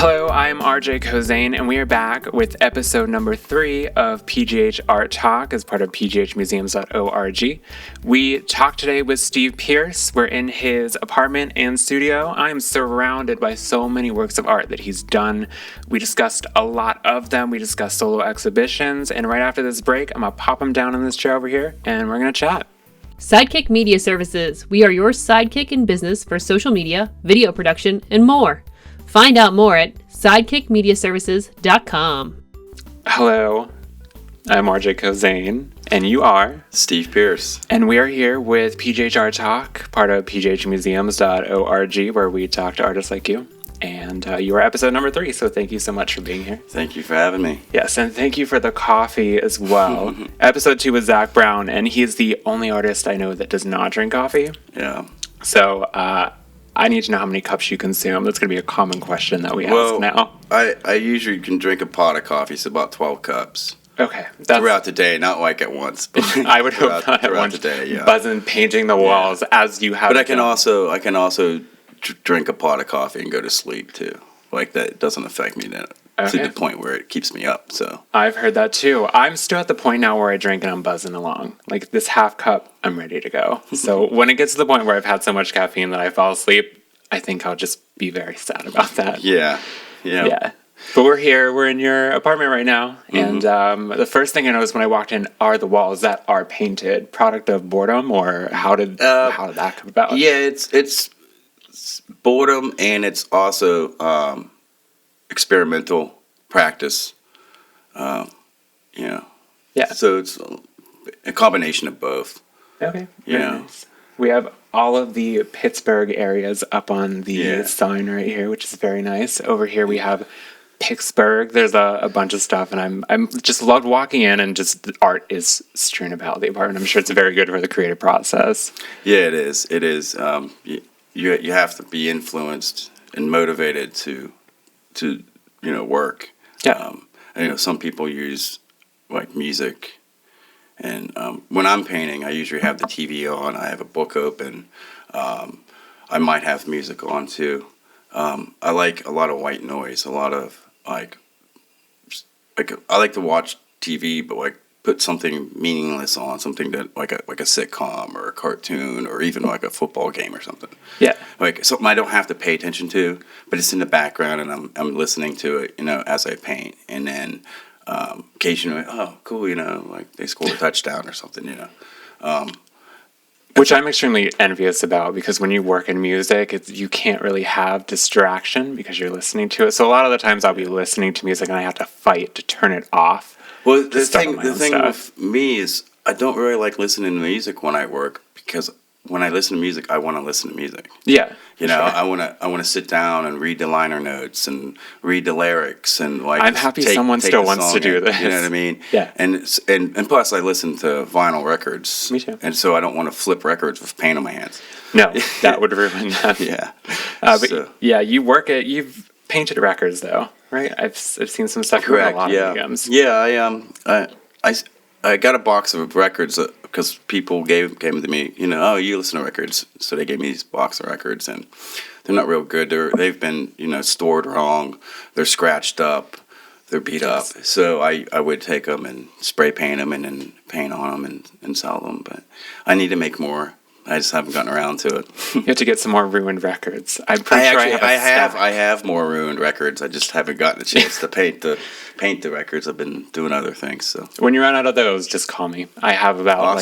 Hello, I'm RJ Kozane, and we are back with episode number 3 of PGH Art Talk as part of pghmuseums.org. We talked today with Steve Pearce. We're in his apartment and studio. I'm surrounded by so many works of art that he's done. We discussed a lot of them. We discussed solo exhibitions, and right after this break, I'm going to pop him down in this chair over here, and we're going to chat. Sidekick Media Services. We are your sidekick in business for social media, video production, and more. Find out more at sidekickmediaservices.com. Hello, I'm RJ Kozane, and you are Steve Pearce. And we are here with PGH Art Talk, part of pghmuseums.org, where we talk to artists like you. And you are episode number 3, so thank you so much for being here. Thank you for having me. Yes, and thank you for the coffee as well. Episode 2 with Zach Brown, and he's the only artist I know that does not drink coffee. Yeah. So I need to know how many cups you consume. That's going to be a common question that we ask now. I usually can drink a pot of coffee, so about 12 cups. Okay. Throughout the day, not like at once. But I would hope not at once. The day, yeah. Buzzing, painting the walls as you have. But I can also drink a pot of coffee and go to sleep too. Like that, it doesn't affect me then. To the point where it keeps me up. So I've heard that too. I'm still at the point now where I drink and I'm buzzing along. Like this half cup, I'm ready to go. So when it gets to the point where I've had so much caffeine that I fall asleep, I think I'll just be very sad about that. Yeah. But we're here. We're in your apartment right now, and the first thing I noticed when I walked in are the walls that are painted. Product of boredom, or how did that come about? Yeah, it's boredom, and it's also experimental practice. Yeah. So it's a combination of both. Okay. Yeah. Nice. We have all of the Pittsburgh areas up on the sign right here, which is very nice. Over here we have Pittsburgh. There's a bunch of stuff, and I'm just loved walking in, and just the art is strewn about the apartment. I'm sure it's very good for the creative process. Yeah, it is. It is. You have to be influenced and motivated to work. Yeah. Some people use like music, and when I'm painting, I usually have the TV on. I have a book open. I might have music on too. I like a lot of white noise. A lot of like I like to watch TV, but like put something meaningless on, something that like a sitcom or a cartoon or even like a football game or something. Yeah. Like something I don't have to pay attention to, but it's in the background and I'm listening to it, as I paint. And then occasionally, oh, cool, like they scored a touchdown or something, Which I'm extremely envious about, because when you work in music, you can't really have distraction because you're listening to it. So a lot of the times I'll be listening to music and I have to fight to turn it off. Well, the thing with me is I don't really like listening to music when I work, because when I listen to music, I want to listen to music. Yeah. Sure. I want to sit down and read the liner notes and read the lyrics and like. I'm happy someone still wants to do this. You know what I mean? Yeah. And plus, I listen to vinyl records. Me too. And so I don't want to flip records with paint on my hands. No, that would ruin that. Yeah. You've painted records though, right? I've seen some stuff. Correct. A lot of mediums. Yeah. I got a box of records because people gave them to me. Oh, you listen to records, so they gave me this box of records, and they're not real good. They've been stored wrong. They're scratched up. They're beat up. So I would take them and spray paint them and then paint on them and sell them. But I need to make more. I just haven't gotten around to it. You have to get some more ruined records. I'm pretty sure I have more ruined records. I just haven't gotten a chance to paint the records. I've been doing other things. So when you run out of those, just call me. I have about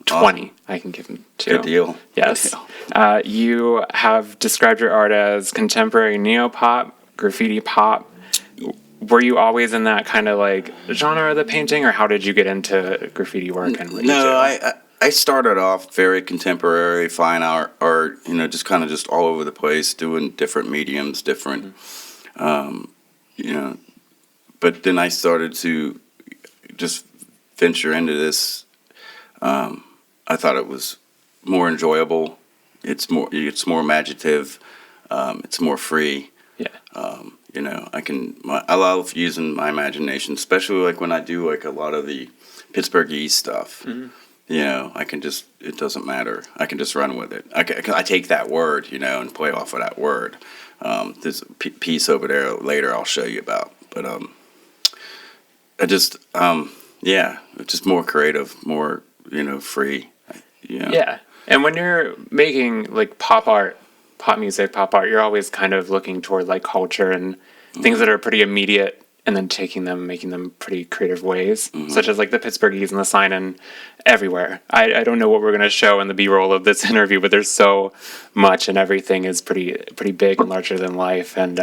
20. Awesome. I can give them to. Good deal. Yes. Good deal. You have described your art as contemporary neopop, graffiti pop. Were you always in that kind of like genre of the painting, or how did you get into graffiti work? And I started off very contemporary, fine art, just all over the place, doing different mediums, but then I started to just venture into this. I thought it was more enjoyable. It's more imaginative. It's more free. Yeah. I love using my imagination, especially like when I do like a lot of the Pittsburgh East stuff. Mm-hmm. It doesn't matter. I can just run with it. I take that word, and play off of that word. There's a piece over there later I'll show you about. But I just just more creative, more free. Yeah. And when you're making like pop art, pop music, pop art, you're always kind of looking toward like culture and things that are pretty immediate, and then taking them, making them pretty creative ways, such as like the Pittsburghese and the sign and everywhere. I don't know what we're going to show in the B-roll of this interview, but there's so much, and everything is pretty big and larger than life and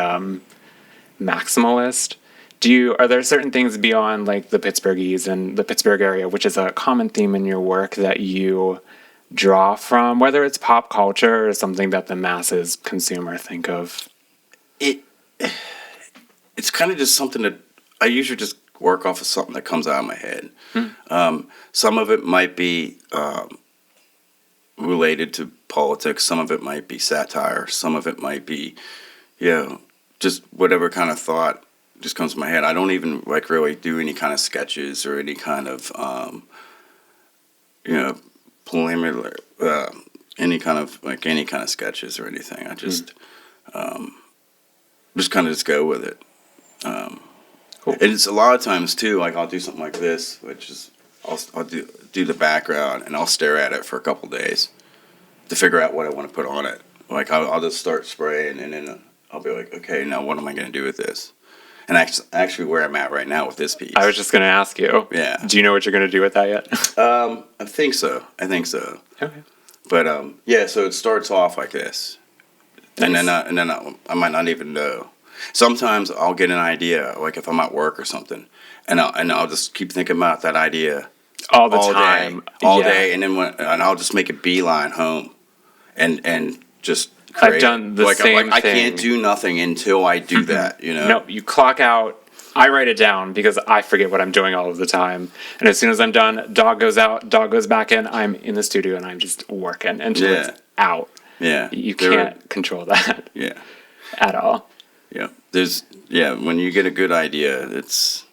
maximalist. Are there certain things beyond like the Pittsburghese and the Pittsburgh area, which is a common theme in your work, that you draw from, whether it's pop culture or something that the masses consume or think of? It's kind of just something that I usually just work off of something that comes out of my head. Some of it might be related to politics. Some of it might be satire. Some of it might be, just whatever kind of thought just comes to my head. I don't even like really do any kind of sketches or any kind of, preliminary, any kind of sketches or anything. I just kind of just go with it. Cool. And it's a lot of times too, like I'll do something like this, which is I'll do the background and I'll stare at it for a couple days to figure out what I want to put on it. Like I'll just start spraying and then I'll be like, okay, now what am I going to do with this? And actually where I'm at right now with this piece. I was just going to ask you. Yeah. Do you know what you're going to do with that yet? I think so. Okay. But so it starts off like this, Nice. and then I might not even know. Sometimes I'll get an idea, like if I'm at work or something, and I'll just keep thinking about that idea all the time, day, and then and I'll just make a beeline home, and just create. I've done the same thing. I can't do nothing until I do that. No, you clock out. I write it down because I forget what I'm doing all of the time. And as soon as I'm done, dog goes out, dog goes back in. I'm in the studio and I'm just working until it's out. Yeah, you can't control that. Yeah, at all. Yeah, when you get a good idea, it's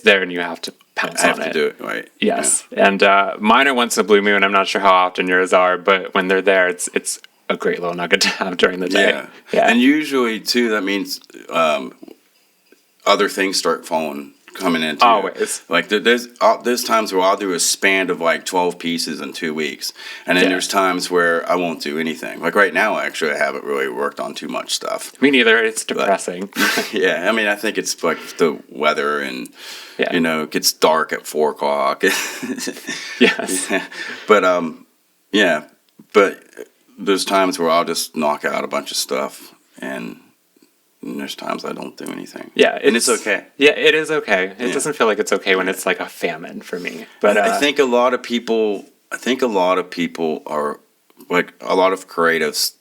there and you have to pounce on it. I have to do it right. Yes, and mine are once in a blue moon. I'm not sure how often yours are, but when they're there, it's a great little nugget to have during the day. Yeah. And usually too, that means other things start coming into always. Like there's times where I'll do a span of like 12 pieces in 2 weeks, and then there's times where I won't do anything. Like right now, actually, I haven't really worked on too much stuff. Me neither. It's depressing. Yeah, I mean, I think it's like the weather, and it gets dark at 4 o'clock. Yes. But there's times where I'll just knock out a bunch of stuff, and there's times I don't do anything. Yeah, and it's okay. Yeah, it is okay. It doesn't feel like it's okay when it's like a famine for me. But I think a lot of people are like a lot of creatives.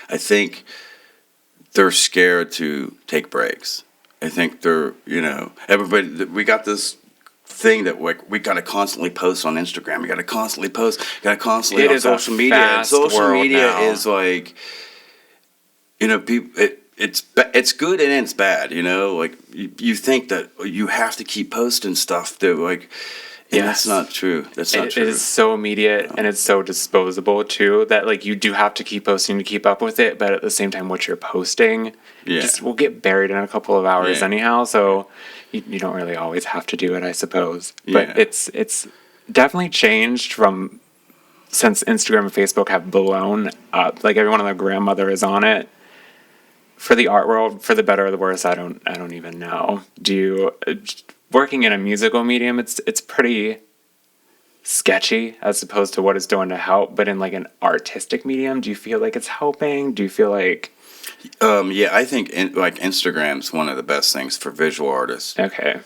I think they're scared to take breaks. I think they're everybody. We got this thing that we got to constantly post on Instagram. We got to constantly post. Got to constantly on social media. And social media is like people. It's good and it's bad, like you think that you have to keep posting stuff and that's not true. That's not true. It is so immediate and it's so disposable too that like you do have to keep posting to keep up with it, but at the same time what you're posting just will get buried in a couple of hours anyhow, so you don't really always have to do it, I suppose. But it's definitely changed from since Instagram and Facebook have blown up. Like everyone and their grandmother is on it. For the art world, for the better or the worse, I don't even know. Working in a musical medium, it's pretty sketchy as opposed to what it's doing to help. But in like an artistic medium, do you feel like it's helping? Do you feel like? I think Instagram's one of the best things for visual artists. Okay.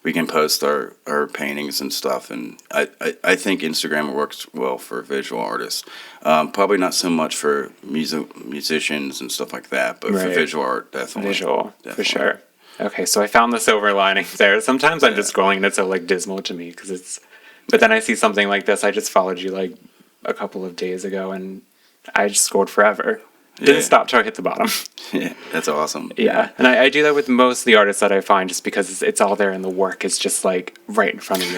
We can post our paintings and stuff, and I think Instagram works well for visual artists. Probably not so much for musicians and stuff like that, but for visual art, definitely. Definitely. For sure. Okay, so I found the silver lining there. Sometimes I'm just scrolling and it's so like dismal to me because it's. But then I see something like this. I just followed you like a couple of days ago, and I just scrolled forever. Didn't stop till I hit the bottom. Yeah, that's awesome. Yeah, and I do that with most of the artists that I find, just because it's all there and the work is just like right in front of you.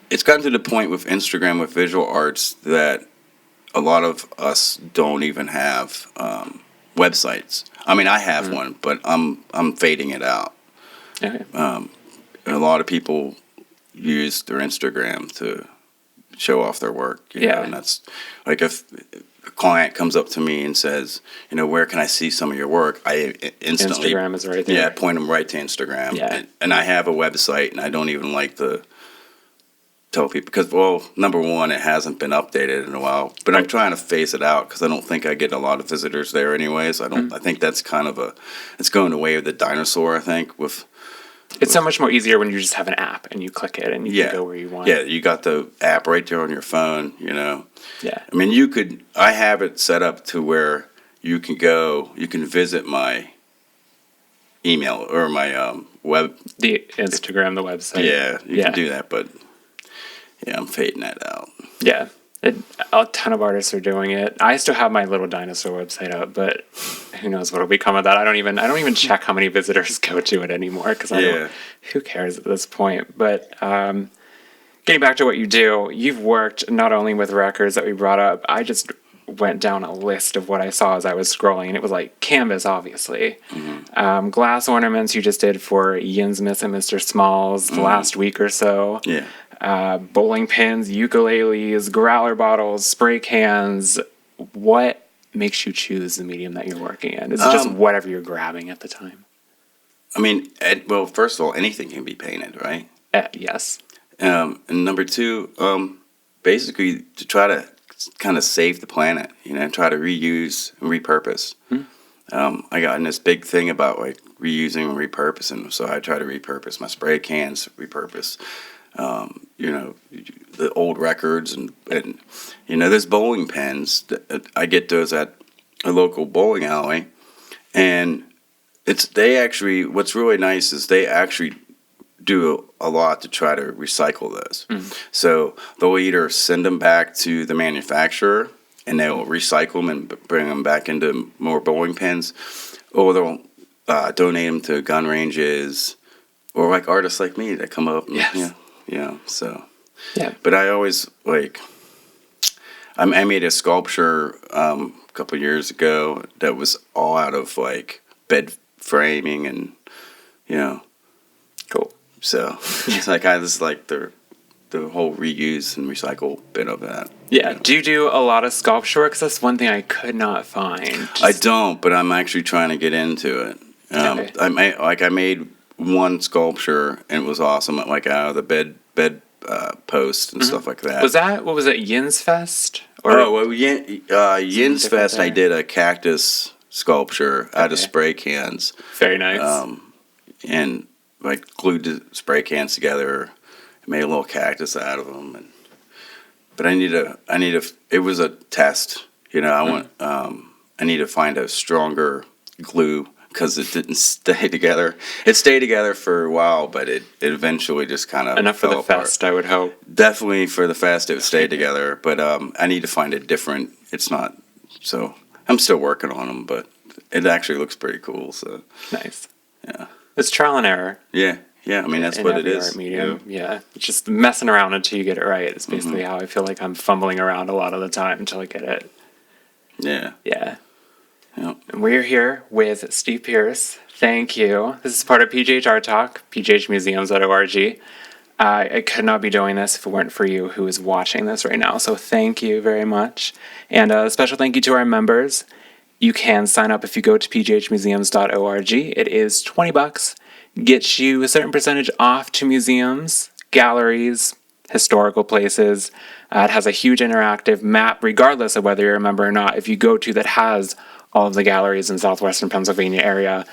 It's gotten to the point with Instagram with visual arts that a lot of us don't even have websites. I mean, I have one, but I'm fading it out. Okay. A lot of people use their Instagram to show off their work. You know, and that's like if a client comes up to me and says, where can I see some of your work? I instantly Instagram is right there. Yeah, point them right to Instagram. Yeah. And I have a website, and I don't even like to tell people because, well, number one, it hasn't been updated in a while. But I'm trying to phase it out because I don't think I get a lot of visitors there anyways. I think that's kind of it's going the way of the dinosaur. I think It's so much more easier when you just have an app and you click it and you can go where you want. Yeah, you got the app right there on your phone, Yeah. I mean, I have it set up to where you can visit my email or my web. The Instagram, the website. Yeah, you can do that, but I'm fading that out. Yeah. A ton of artists are doing it. I still have my little dinosaur website up, but who knows what'll become of that? I don't even check how many visitors go to it anymore because who cares at this point? But getting back to what you do, you've worked not only with records that we brought up. I just went down a list of what I saw as I was scrolling, and it was like canvas, obviously. Glass ornaments you just did for Ian Smith and Mr. Smalls the last week or so. Yeah. Bowling pins, ukuleles, growler bottles, spray cans. What makes you choose the medium that you're working in? Is it just whatever you're grabbing at the time? I mean, well, first of all, anything can be painted, right? Yes. And number two, basically to try to kind of save the planet, try to reuse and repurpose. I got in this big thing about like reusing and repurposing, so I try to repurpose my spray cans, repurpose the old records and there's bowling pins. I get those at a local bowling alley, and what's really nice is they actually do a lot to try to recycle those. So they'll either send them back to the manufacturer and they'll recycle them and bring them back into more bowling pins, or they'll donate them to gun ranges or like artists like me that come up. Yes. So. Yeah. But I always I made a sculpture a couple years ago that was all out of like bed framing and Cool. So it's like I just like the whole reuse and recycle bit of that. Yeah. Do you do a lot of sculpture? Because that's one thing I could not find. I don't, but I'm actually trying to get into it. Okay. I made one sculpture and it was awesome, like out of the bed post and stuff like that. What was it, Yin's Fest? Yin's Fest, I did a cactus sculpture out of spray cans. Very nice. And like glued the spray cans together, made a little cactus out of them. But it was a test, I need to find a stronger glue because it didn't stay together. It stayed together for a while, but it eventually just kind of enough for the fest, I would hope. Definitely for the fest, it would stay together. But I need to find a different. It's not. So I'm still working on them, but it actually looks pretty cool. So nice. Yeah. It's trial and error. Yeah. I mean, that's what it is. Art medium. Yeah. It's just messing around until you get it right. It's basically how I feel like I'm fumbling around a lot of the time until I get it. Yeah. Yep. And we're here with Steve Pearce. Thank you. This is part of PGH Art Talk, pghmuseums.org. I could not be doing this if it weren't for you who is watching this right now. So thank you very much. And a special thank you to our members. You can sign up if you go to pghmuseums.org. It is $20. Gets you a certain percentage off to museums, galleries, historical places. It has a huge interactive map, regardless of whether you're a member or not. If you go to that has all of the galleries in southwestern Pennsylvania area,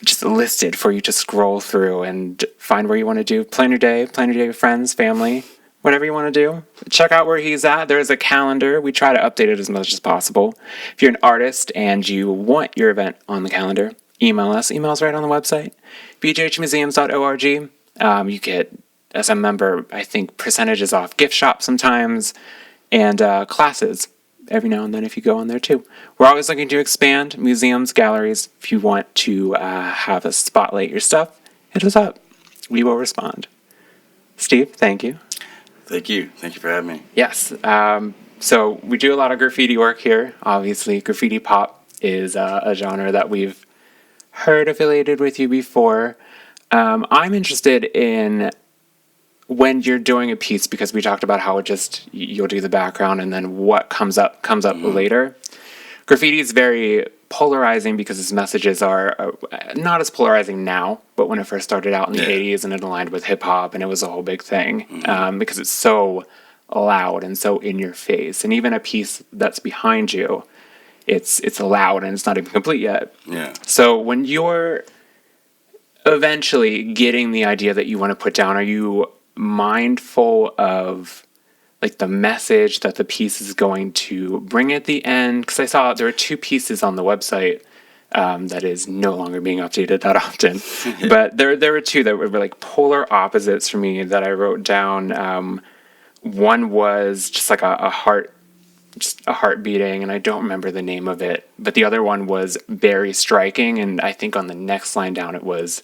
just listed for you to scroll through and find where you want to do. Plan your day with friends, family, whatever you want to do. Check out where he's at. There's a calendar. We try to update it as much as possible. If you're an artist and you want your event on the calendar, email us. Email's right on the website, pghmuseums.org. You get, as a member, I think percentages off gift shop sometimes, and classes every now and then if you go on there too. We're always looking to expand museums, galleries. If you want to have us spotlight your stuff, hit us up. We will respond. Steve, thank you. Thank you. Thank you for having me. Yes. So we do a lot of graffiti work here, obviously. Graffiti pop is a genre that we've heard affiliated with you before. I'm interested in when you're doing a piece, because we talked about how you'll do the background and then what comes up later. Graffiti is very polarizing because its messages are not as polarizing now, but when it first started out in the 80s and it aligned with hip hop and it was a whole big thing, because it's so loud and so in your face. And even a piece that's behind you, it's loud and it's not even complete yet. Yeah. So when you're eventually getting the idea that you want to put down, are you mindful of like the message that the piece is going to bring at the end? Because I saw there are 2 pieces on the website that is no longer being updated that often. But there were 2 that were like polar opposites for me that I wrote down. One was just like a heart beating, and I don't remember the name of it. But the other one was very striking, and I think on the next line down it was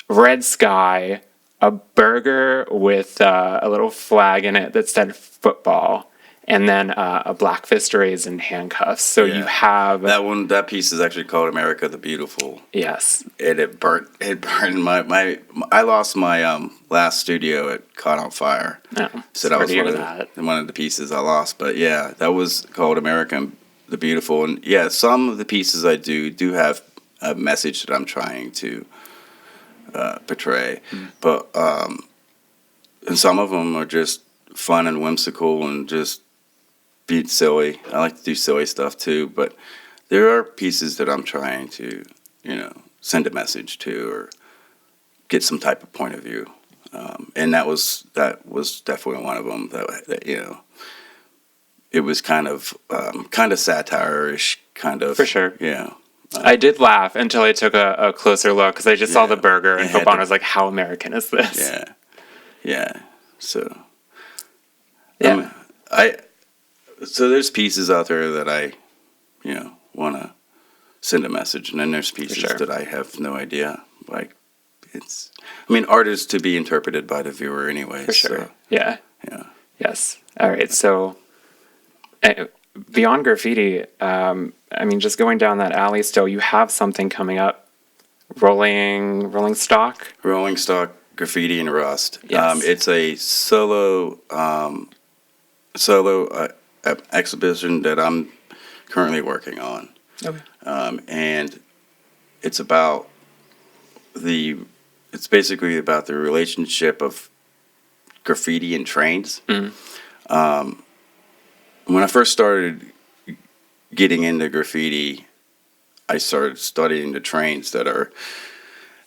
red sky, a burger with a little flag in it that said football, and then a black fist raised in handcuffs. So you have that piece is actually called America the Beautiful. Yes. It burned my I lost my last studio. It caught on fire. Oh, So that was one of the pieces I lost. But yeah, that was called America the Beautiful. And yeah, some of the pieces I do have a message that I'm trying to portray. But and some of them are just fun and whimsical and just be silly. I like to do silly stuff too, but there are pieces that I'm trying to, send a message to or get some type of point of view. And that was definitely one of them that it was kind of satire-ish, kind of. For sure. Yeah. I did laugh until I took a closer look, because I just saw the burger and football, and I was like, how American is this? Yeah. Yeah. So. Yeah. So there's pieces out there that I, want to send a message, and then there's pieces that I have no idea. Like, art is to be interpreted by the viewer anyway. For sure. So, Yeah. Yeah. Yes. All right. So, beyond graffiti, just going down that alley still, you have something coming up. Rolling Stock? Rolling Stock, Graffiti, and Rust. Yes. It's a solo exhibition that I'm currently working on. Okay. And it's basically about the relationship of graffiti and trains. Mm-hmm. When I first started getting into graffiti, I started studying the trains that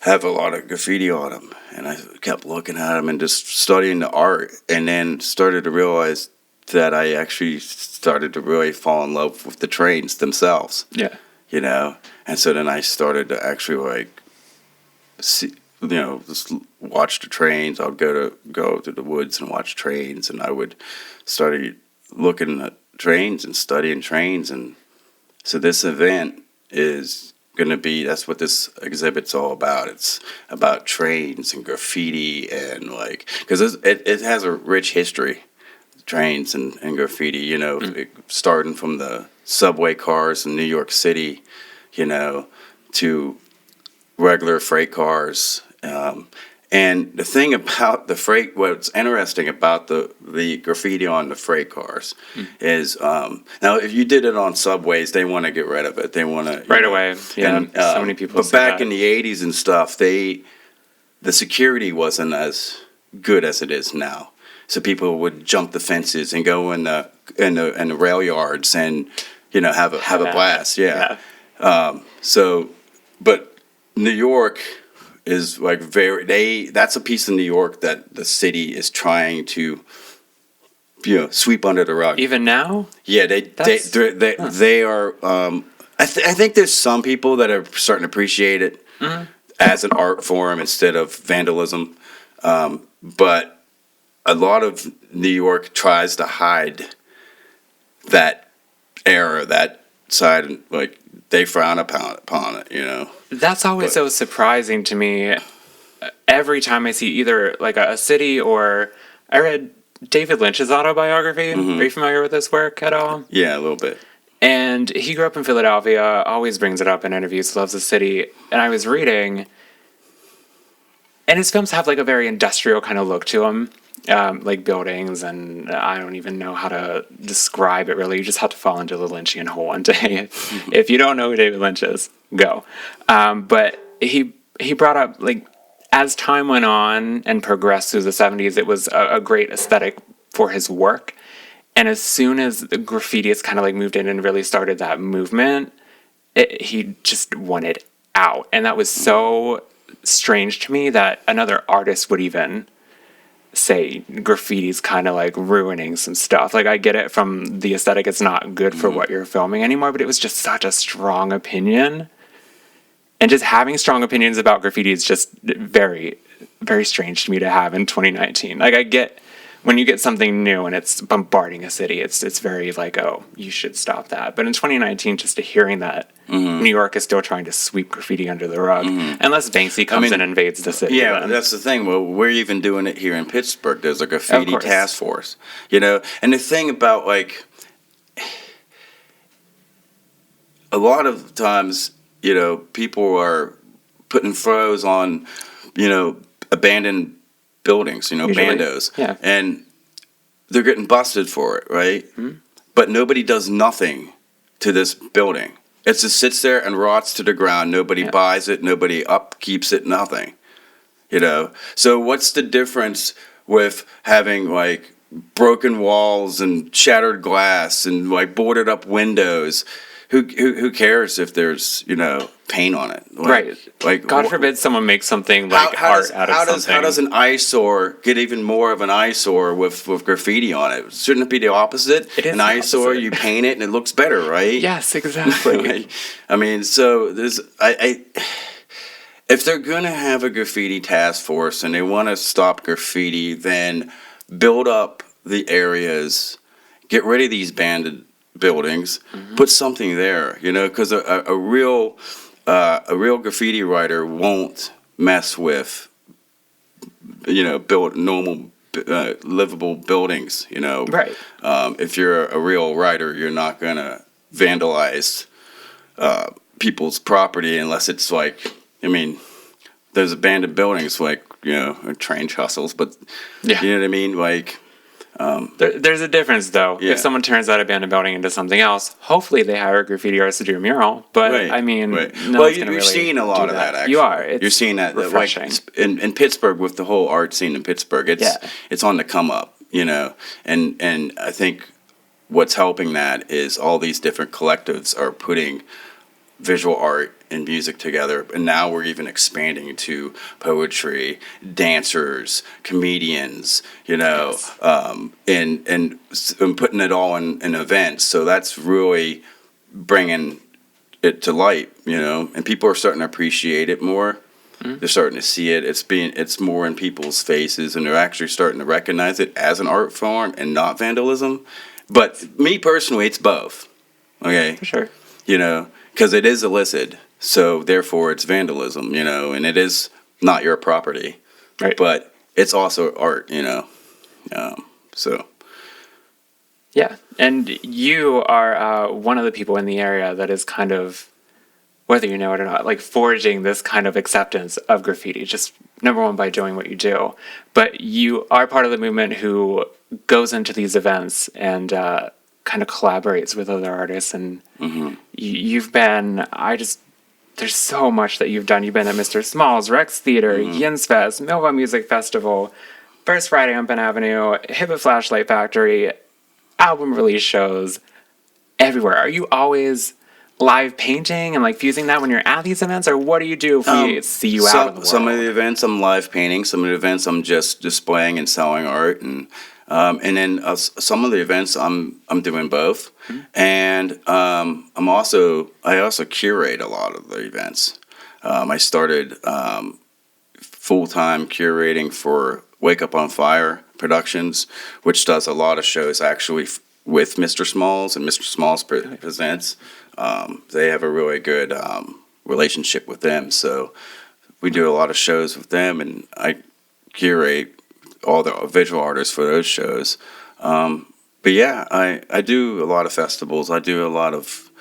have a lot of graffiti on them, and I kept looking at them and just studying the art, and then started to realize that I actually started to really fall in love with the trains themselves. Yeah. And so then I started to actually see, just watch the trains. I would go to the woods and watch trains, and I would study looking at trains and studying trains. And so this event is going to be, that's what this exhibit's all about. It's about trains and graffiti, and because it has a rich history, trains and graffiti, starting from the subway cars in New York City, to regular freight cars. And the thing about the freight, what's interesting about the graffiti on the freight cars is, now if you did it on subways, they want to get rid of it. They want to Right away. Yeah. And, so many people But say back that. in the 80s and stuff, the security wasn't as good as it is now. So people would jump the fences and go in the rail yards and have a blast. Yeah. But New York is that's a piece of New York that the city is trying to sweep under the rug. Even now? Yeah, they are. I think there's some people that are starting to appreciate it as an art form instead of vandalism, but a lot of New York tries to hide that era, that side, and they frown upon it, That's always so surprising to me. Every time I see either a city, or I read David Lynch's autobiography. Mm-hmm. Are you familiar with his work at all? Yeah, a little bit. And he grew up in Philadelphia, always brings it up in interviews, loves the city. And I was reading, and his films have like a very industrial kind of look to them, like buildings, and I don't even know how to describe it really. You just have to fall into the Lynchian hole one day. If you don't know who David Lynch is, go. But he brought up, like, as time went on and progressed through the 70s, it was a great aesthetic for his work. And as soon as the graffitists kind of like moved in and really started that movement, he just wanted out. And that was so strange to me that another artist would even say graffiti's kind of like ruining some stuff. Like, I get it from the aesthetic, it's not good for what you're filming anymore, but it was just such a strong opinion. And just having strong opinions about graffiti is just very, very strange to me to have in 2019. Like, I get when you get something new and it's bombarding a city, it's very like, oh, you should stop that. But in 2019, just hearing that New York is still trying to sweep graffiti under the rug, unless Banksy comes in and invades the city. Yeah, then. that's the thing. Well, we're even doing it here in Pittsburgh. There's a graffiti task force, you know. And the thing about, like, a lot of times, you know, people are putting photos on, you know, abandoned buildings, you know, Usually, bandos. yeah. And they're getting busted for it, right? But nobody does nothing to this building. It just sits there and rots to the ground. Nobody buys it. Nobody upkeeps it. Nothing. You know? So what's the difference with having, like, broken walls and shattered glass and, like, boarded up windows? Who cares if there's, you know, paint on it? Like, Right. Like, God forbid someone makes something like art out of something. How does an eyesore get even more of an eyesore with graffiti on it? Shouldn't it be the opposite? It is an the eyesore, opposite. you paint it and it looks better, right? Yes, exactly. I mean, so there's if they're gonna have a graffiti task force and they want to stop graffiti, then build up the areas, get rid of these banded buildings, put something there, you know, because a real graffiti writer won't mess with, you know, build normal livable buildings, you know. Right. If you're a real writer, you're not gonna vandalize people's property unless it's like, I mean, there's abandoned buildings like, you know, train trestles, but Yeah. you know what I mean, like. There's a difference, though. Yeah. If someone turns that abandoned building into something else, hopefully they hire a graffiti artist to do a mural. But, Right, I mean, right. no Well, one's going to you're really seeing a lot do of that, actually. You are. It's You're seeing that, refreshing. like, in Pittsburgh, with the whole art scene in Pittsburgh, it's on the come up, you know. And I think what's helping that is all these different collectives are putting visual art and music together, and now we're even expanding to poetry, dancers, comedians, you know, and putting it all in events. So that's really bringing it to light, you know, and people are starting to appreciate it more. They're starting to see it. It's more in people's faces, and they're actually starting to recognize it as an art form and not vandalism. But me personally, it's both. Okay, For sure. you know, because it is illicit, so therefore it's vandalism, you know, and it is not your property, Right. but it's also art, you know, so. Yeah. And you are one of the people in the area that is kind of, whether you know it or not, like forging this kind of acceptance of graffiti, just number one by doing what you do. But you are part of the movement who goes into these events and kind of collaborates with other artists. And you've been, there's so much that you've done. You've been at Mr. Small's, Rex Theater, Yin's Fest, Millville Music Festival, First Friday on Penn Avenue, Hibbett Flashlight Factory, album release shows, everywhere. Are you always live painting and like fusing that when you're at these events, or what do you do if we see you out in the world? Some of the events I'm live painting, some of the events I'm just displaying and selling art, and then some of the events I'm doing both, and I also curate a lot of the events. I started full-time curating for Wake Up on Fire Productions, which does a lot of shows actually with Mr. Smalls, and Mr. Smalls presents. They have a really good relationship with them, so we do a lot of shows with them, and I curate all the visual artists for those shows. but yeah, I do a lot of festivals. I do a lot of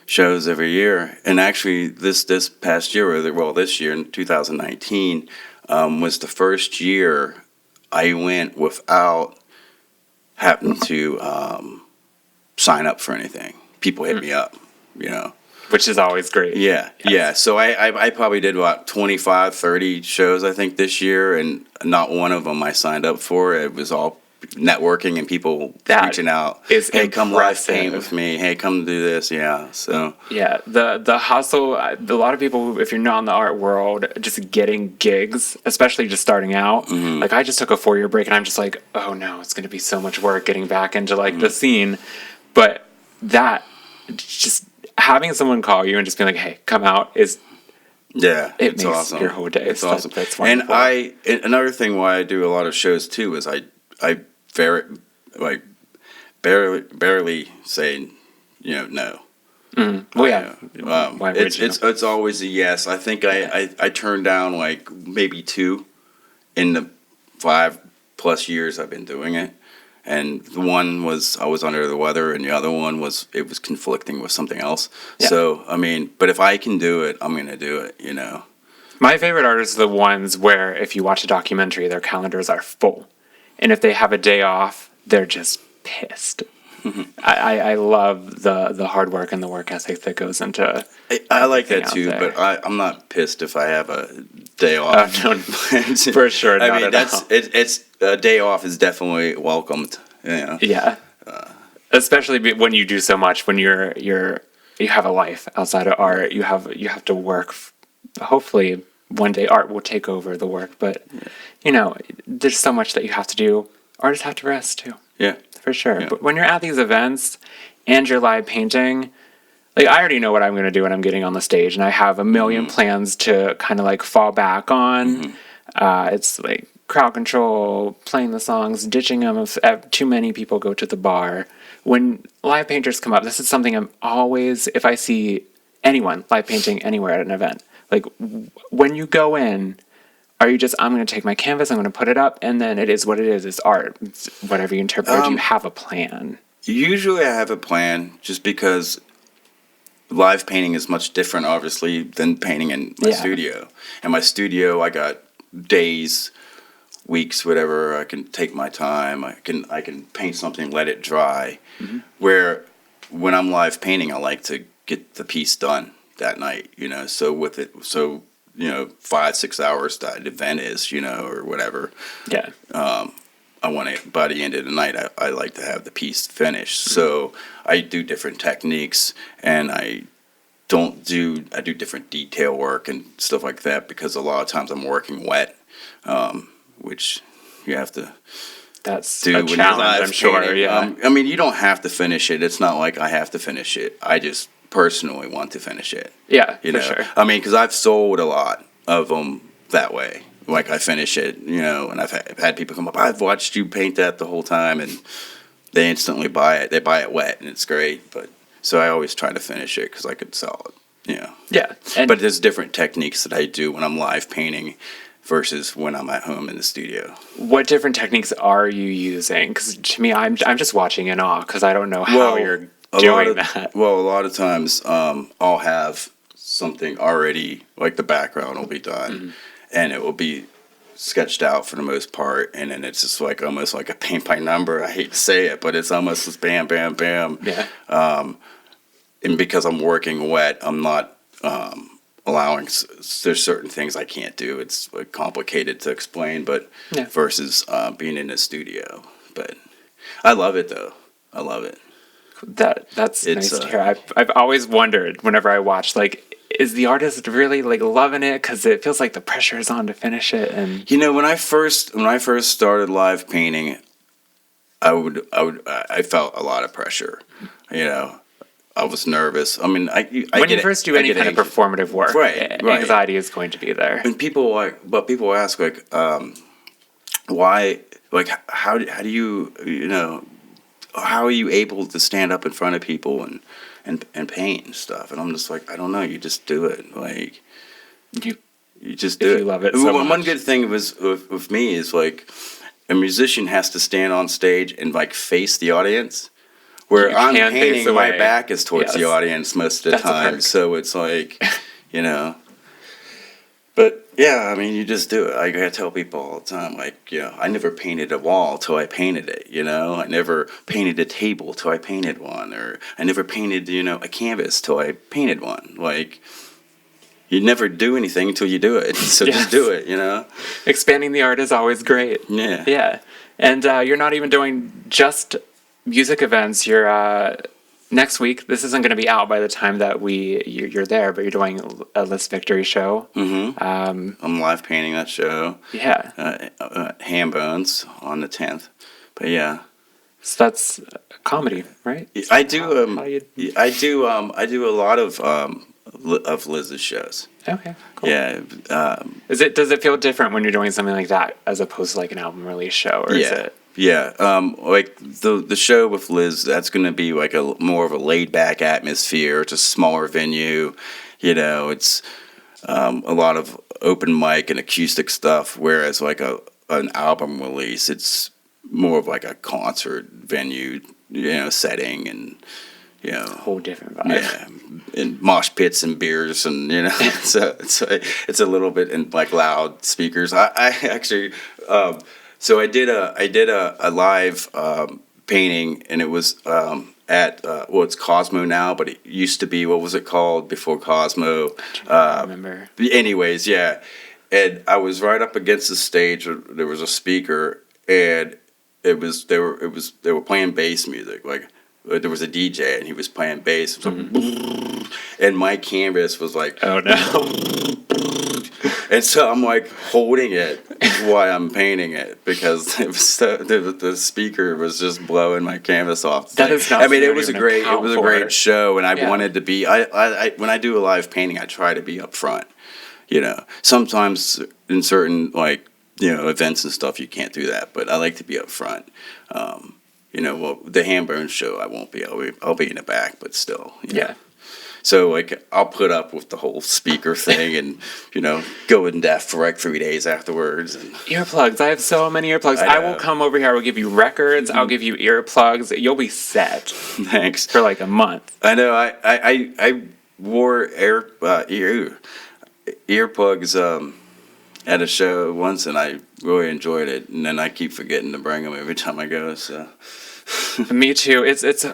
shows every year. And actually, this past year, this year in 2019, was the first year I went without having to sign up for anything. People hit me up, you know. Which is always great. Yeah, Yes. yeah. So I probably did about 25, 30 shows, I think, this year, and not one of them I signed up for. It was all networking and people That reaching out. is Hey, come live paint impressive. with me. Hey, come do this. Yeah, so. Yeah, the hustle, a lot of people, if you're not in the art world, just getting gigs, especially just starting out. Mm-hmm. Like, I just took a 4-year break, and I'm just like, oh no, it's going to be so much work getting back into, like, Mm-hmm. the scene. But that, just having someone call you and just being like, hey, come out, Yeah, it it's makes awesome. your whole day. It's awesome. That's And wonderful. another thing why I do a lot of shows too is I very like barely say no. Well, yeah. Why would you? It's always a yes. I think I turned down like maybe 2 in the 5+ years I've been doing it. And the one was I was under the weather, and the other one was it was conflicting with something else. Yeah. So I mean, but if I can do it, I'm gonna do it. You know. My favorite artists are the ones where if you watch a documentary, their calendars are full. And if they have a day off, they're just pissed. I love the hard work and the work ethic that goes into. I like everything that out too, there. but I'm not pissed if I have a day off. No, for sure, I not mean, at all. it's a day off is definitely welcomed. You know? Yeah, especially when you do so much. When you have a life outside of art, you have to work. Hopefully, one day art will take over the work. But there's so much that you have to do. Artists have to rest too. Yeah. For sure. Yeah. But when you're at these events and you're live painting, like I already know what I'm going to do when I'm getting on the stage, and I have a million plans to kind of like fall back on. It's like crowd control, playing the songs, ditching them if too many people go to the bar. When live painters come up, this is something I'm always, if I see anyone live painting anywhere at an event, like when you go in, are you just, I'm going to take my canvas, I'm going to put it up, and then it is what it is. It's art. It's whatever you interpret. Or do you have a plan? Usually I have a plan just because live painting is much different, obviously, than painting in my studio. In my studio, I got days, weeks, whatever. I can take my time. I can paint something, let it dry. Where when I'm live painting, I like to get the piece done that night, So 5-6 hours that event is, or whatever. Yeah. I want it by the end of the night. I like to have the piece finished. So I do different techniques, and I do different detail work and stuff like that because a lot of times I'm working wet, which you have to That's do a when you're challenge, live I'm sure. painting. Yeah. I mean, you don't have to finish it. It's not like I have to finish it. I just personally want to finish it. Yeah, You for know, sure. I mean, because I've sold a lot of them that way. Like I finish it, and I've had people come up. I've watched you paint that the whole time, and they instantly buy it. They buy it wet, and it's great. But so I always try to finish it because I could sell it. Yeah. And But there's different techniques that I do when I'm live painting versus when I'm at home in the studio. what different techniques are you using? Because to me, I'm just watching in awe because I don't know how you're doing that. Well, a lot of times I'll have something already, like the background will be done, and it will be sketched out for the most part, and then it's just like almost like a paint by number. I hate to say it, but it's almost just bam, bam, bam. Yeah. And because I'm working wet, I'm not allowing. There's certain things I can't do. It's like complicated to explain, but Yeah. versus being in the studio. But I love it though. I love it. That's It's, nice to hear. I've always wondered whenever I watch, like, is the artist really like loving it? Because it feels like the pressure is on to finish it. And When I first started live painting, I felt a lot of pressure. I was nervous. I mean, when you first do any kind of performative work, Right. anxiety is going to be there. And people ask like, why? Like, how do you how are you able to stand up in front of people and paint and stuff? And I'm just like, I don't know. You just do it. Like, you just do If it. you love it so One much. good thing was with me is like, a musician has to stand on stage and like face the audience. Where You I'm can face painting, my away. back is towards the Yes. audience most of the That's a time. perk. So it's like, you know. But yeah, I mean, you just do it. I gotta tell people all the time, like, you know, I never painted a wall till I painted it. You know, I never painted a table till I painted one, or I never painted, you know, a canvas till I painted one. Like, you never do anything until you do it. So Yes. just do it. You know. Expanding the art is always great. Yeah. Yeah. And you're not even doing just music events. You're next week. This isn't going to be out by the time that you're there, but you're doing a List Victory show. Mm-hmm. I'm live painting that show. Yeah. Ham Bones on the 10th. But yeah. So that's comedy, right? I do. How do you- I do. I do a lot of Liz's shows. Okay. Cool. Yeah. Does it feel different when you're doing something like that as opposed to like an album release show, or is Yeah. it? Yeah. Like the show with Liz, that's going to be like a more of a laid back atmosphere. It's a smaller venue. You know, it's a lot of open mic and acoustic stuff. Whereas like an album release, it's more of like a concert venue, you know, setting, and you know, Whole different vibe. yeah, and mosh pits and beers, and you know, it's a little bit in like loud speakers. I actually, so I did a live painting, and it was at well, it's Cosmo now, but it used to be, what was it called before Cosmo? I remember. Anyways, yeah, and I was right up against the stage. There was a speaker, and they were playing bass music. Like there was a DJ, and he was playing bass. It was like, and my canvas was like, Oh no. and so I'm like holding it while I'm painting it, because it was the speaker was just blowing my canvas off. That is not I mean, something it was a you great even account for. great show, and I Yeah. wanted to be. I when I do a live painting, I try to be up front. You know, sometimes in certain like, you know, events and stuff, you can't do that, but I like to be up front. You know, well, the Hamburn show, I won't be. I'll be in the back, but still. You know. Yeah. So like I'll put up with the whole speaker thing, and you know, go in deaf for like 3 days afterwards. And Earplugs. I have so many earplugs. I I know. will come over here. I will give you records. I'll give you earplugs. You'll be set thanks. for like a month. I know. I wore earplugs at a show once, and I really enjoyed it. And then I keep forgetting to bring them every time I go. So Me too. It's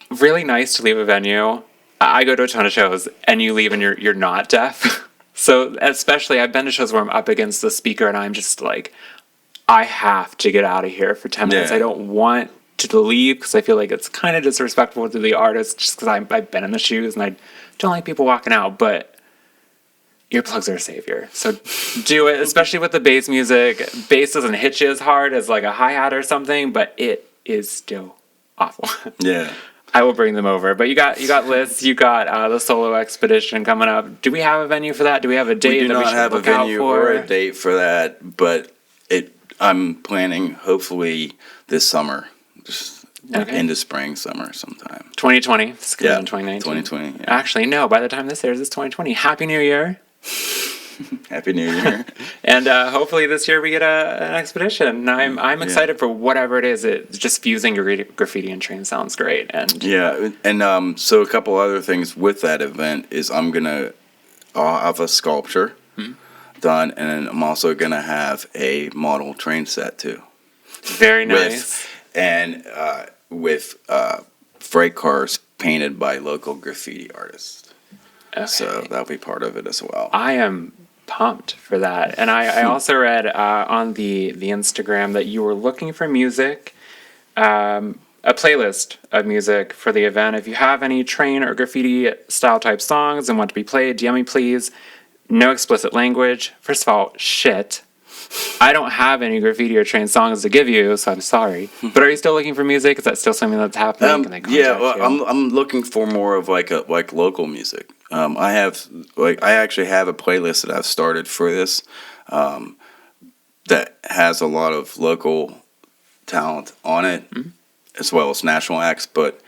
really nice to leave a venue. I go to a ton of shows, and you leave and you're not deaf. So especially, I've been to shows where I'm up against the speaker, and I'm just like, I have to get out of here for 10 minutes. Yeah. I don't want to leave because I feel like it's kind of disrespectful to the artist, just because I've been in the shoes and I don't like people walking out. But earplugs are a savior. So do it, especially with the bass music. Bass doesn't hit you as hard as like a hi-hat or something, but it is still awful. yeah. I will bring them over. But you got Liz, you got the solo expedition coming up. Do we have a venue for that? Do we have a date We do that we not should have a look out venue for? or a date for that, but I'm planning hopefully this summer, just Okay. into spring, summer sometime. 2020. This could be Yeah, in 2019. 2020. Yeah. Actually, no. By the time this airs, it's 2020. Happy New Year. Happy New Year. And hopefully this year we get an expedition. I'm excited for whatever it is. It's just fusing graffiti and train sounds great. And Yeah, and so a couple other things with that event is I'll have a sculpture done, and then I'm also gonna have a model train set too. very nice. With freight cars painted by local graffiti artists. Okay. So that'll be part of it as well. I am pumped for that. And I also read on the Instagram that you were looking for music, a playlist of music for the event. If you have any train or graffiti style type songs and want to be played, DM me please. No explicit language. First of all, shit. I don't have any graffiti or train songs to give you, so I'm sorry. But are you still looking for music? Is that still something that's happening? Can they Yeah, contact well, you? I'm looking for more of like local music. I actually have a playlist that I've started for this that has a lot of local talent on it, as well as national acts. But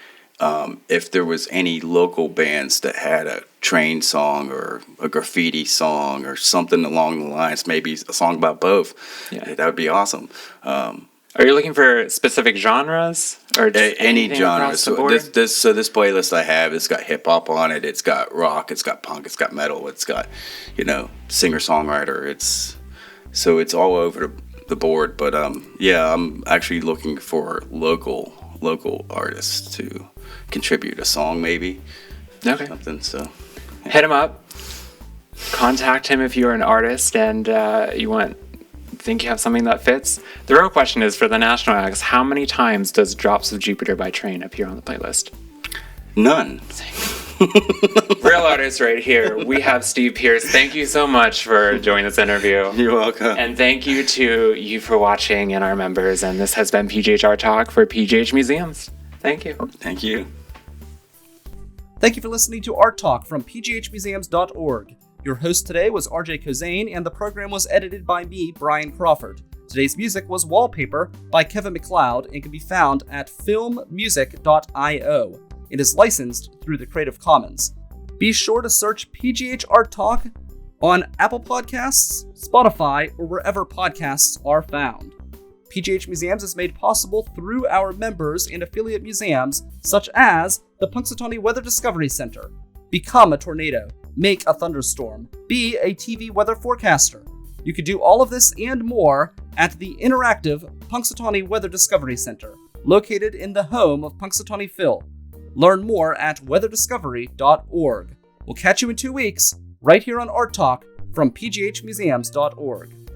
if there was any local bands that had train song or a graffiti song or something along the lines, maybe a song about both. Yeah. That would be awesome. Are you looking for specific genres or just Any anything genre. across the So board? this playlist I have, it's got hip hop on it, it's got rock, it's got punk, it's got metal, it's got, singer songwriter. It's all over the board. But I'm actually looking for local artists to contribute a song, maybe. Okay. Something. So Hit him up. Contact him if you're an artist and think you have something that fits. The real question is, for the national acts, how many times does Drops of Jupiter by Train appear on the playlist? none. Real artist right here. We have Steve Pearce. Thank you so much for joining this interview. You're welcome. And thank you to you for watching and our members. And this has been PGH Art Talk for PGH Museums. Thank you. Thank you. Thank you for listening to Art Talk from pghmuseums.org. Your host today was RJ Kozane, and the program was edited by me, Brian Crawford. Today's music was Wallpaper by Kevin MacLeod and can be found at filmmusic.io. It is licensed through the Creative Commons. Be sure to search PGH Art Talk on Apple Podcasts, Spotify, or wherever podcasts are found. PGH Museums is made possible through our members and affiliate museums, such as the Punxsutawney Weather Discovery Center. Become a tornado. Make a thunderstorm. Be a TV weather forecaster. You can do all of this and more at the interactive Punxsutawney Weather Discovery Center, located in the home of Punxsutawney Phil. Learn more at weatherdiscovery.org. We'll catch you in 2 weeks, right here on Art Talk from pghmuseums.org.